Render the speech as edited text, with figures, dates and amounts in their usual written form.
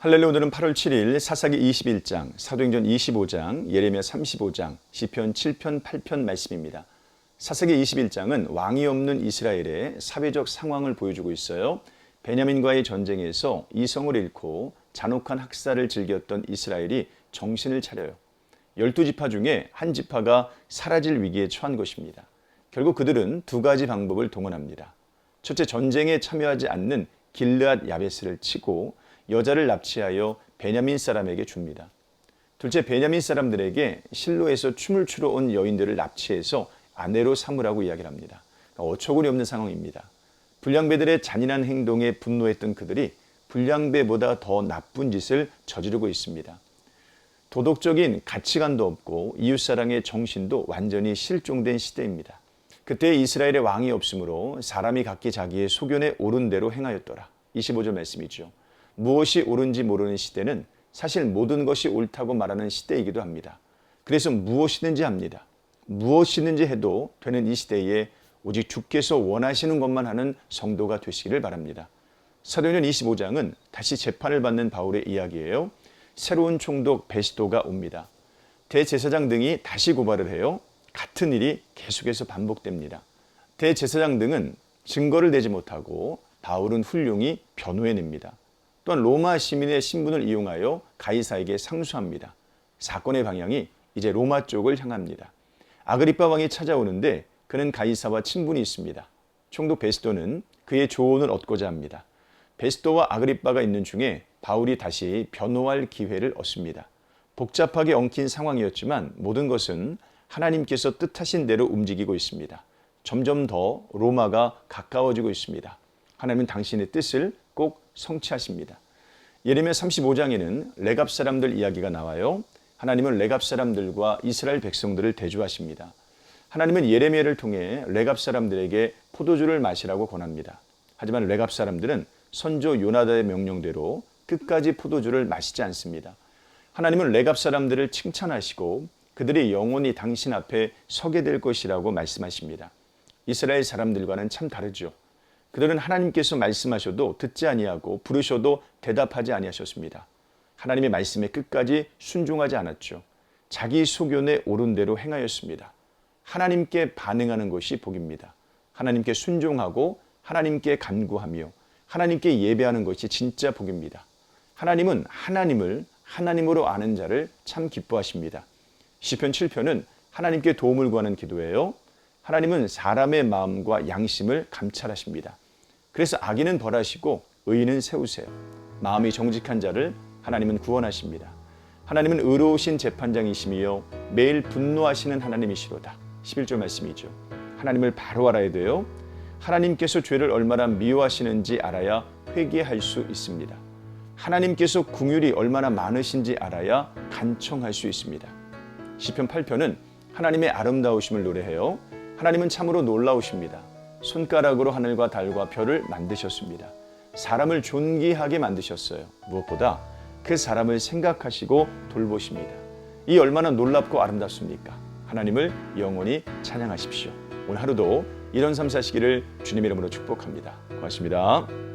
할렐루야. 오늘은 8월 7일 사사기 21장, 사도행전 25장, 예레미야 35장, 시편 7편, 8편 말씀입니다. 사사기 21장은 왕이 없는 이스라엘의 사회적 상황을 보여주고 있어요. 베냐민과의 전쟁에서 이성을 잃고 잔혹한 학살을 즐겼던 이스라엘이 정신을 차려요. 12지파 중에 한 지파가 사라질 위기에 처한 것입니다. 결국 그들은 두 가지 방법을 동원합니다. 첫째, 전쟁에 참여하지 않는 길르앗 야베스를 치고 여자를 납치하여 베냐민 사람에게 줍니다. 둘째, 베냐민 사람들에게 실로에서 춤을 추러 온 여인들을 납치해서 아내로 삼으라고 이야기를 합니다. 어처구니 없는 상황입니다. 불량배들의 잔인한 행동에 분노했던 그들이 불량배보다 더 나쁜 짓을 저지르고 있습니다. 도덕적인 가치관도 없고 이웃사랑의 정신도 완전히 실종된 시대입니다. 그때 이스라엘의 왕이 없으므로 사람이 각기 자기의 소견에 옳은 대로 행하였더라. 25절 말씀이죠. 무엇이 옳은지 모르는 시대는 사실 모든 것이 옳다고 말하는 시대이기도 합니다. 그래서 무엇이든지 합니다. 무엇이든지 해도 되는 이 시대에 오직 주께서 원하시는 것만 하는 성도가 되시기를 바랍니다. 사도행전 25장은 다시 재판을 받는 바울의 이야기예요. 새로운 총독 베스도가 옵니다. 대제사장 등이 다시 고발을 해요. 같은 일이 계속해서 반복됩니다. 대제사장 등은 증거를 대지 못하고 바울은 훌륭히 변호해냅니다. 또한 로마 시민의 신분을 이용하여 가이사에게 상수합니다. 사건의 방향이 이제 로마 쪽을 향합니다. 아그리빠 왕이 찾아오는데 그는 가이사와 친분이 있습니다. 총독 베스도는 그의 조언을 얻고자 합니다. 베스도와 아그리빠가 있는 중에 바울이 다시 변호할 기회를 얻습니다. 복잡하게 엉킨 상황이었지만 모든 것은 하나님께서 뜻하신 대로 움직이고 있습니다. 점점 더 로마가 가까워지고 있습니다. 하나님은 당신의 뜻을 꼭 성취하십니다. 예레미야 35장에는 레갑 사람들 이야기가 나와요. 하나님은 레갑 사람들과 이스라엘 백성들을 대조하십니다. 하나님은 예레미야를 통해 레갑 사람들에게 포도주를 마시라고 권합니다. 하지만 레갑 사람들은 선조 요나단의 명령대로 끝까지 포도주를 마시지 않습니다. 하나님은 레갑 사람들을 칭찬하시고 그들이 영원히 당신 앞에 서게 될 것이라고 말씀하십니다. 이스라엘 사람들과는 참 다르죠. 그들은 하나님께서 말씀하셔도 듣지 아니하고 부르셔도 대답하지 아니하셨습니다. 하나님의 말씀에 끝까지 순종하지 않았죠. 자기 소견에 옳은 대로 행하였습니다. 하나님께 반응하는 것이 복입니다. 하나님께 순종하고 하나님께 간구하며 하나님께 예배하는 것이 진짜 복입니다. 하나님은 하나님을 하나님으로 아는 자를 참 기뻐하십니다. 시편 7편은 하나님께 도움을 구하는 기도예요. 하나님은 사람의 마음과 양심을 감찰하십니다. 그래서 악인은 벌하시고 의인은 세우세요. 마음이 정직한 자를 하나님은 구원하십니다. 하나님은 의로우신 재판장이시며 매일 분노하시는 하나님이시로다. 11절 말씀이죠. 하나님을 바로 알아야 돼요. 하나님께서 죄를 얼마나 미워하시는지 알아야 회개할 수 있습니다. 하나님께서 긍휼이 얼마나 많으신지 알아야 간청할 수 있습니다. 시편 8편은 하나님의 아름다우심을 노래해요. 하나님은 참으로 놀라우십니다. 손가락으로 하늘과 달과 별을 만드셨습니다. 사람을 존귀하게 만드셨어요. 무엇보다 그 사람을 생각하시고 돌보십니다. 이 얼마나 놀랍고 아름답습니까? 하나님을 영원히 찬양하십시오. 오늘 하루도 이런 삶 사시기를 주님의 이름으로 축복합니다. 고맙습니다.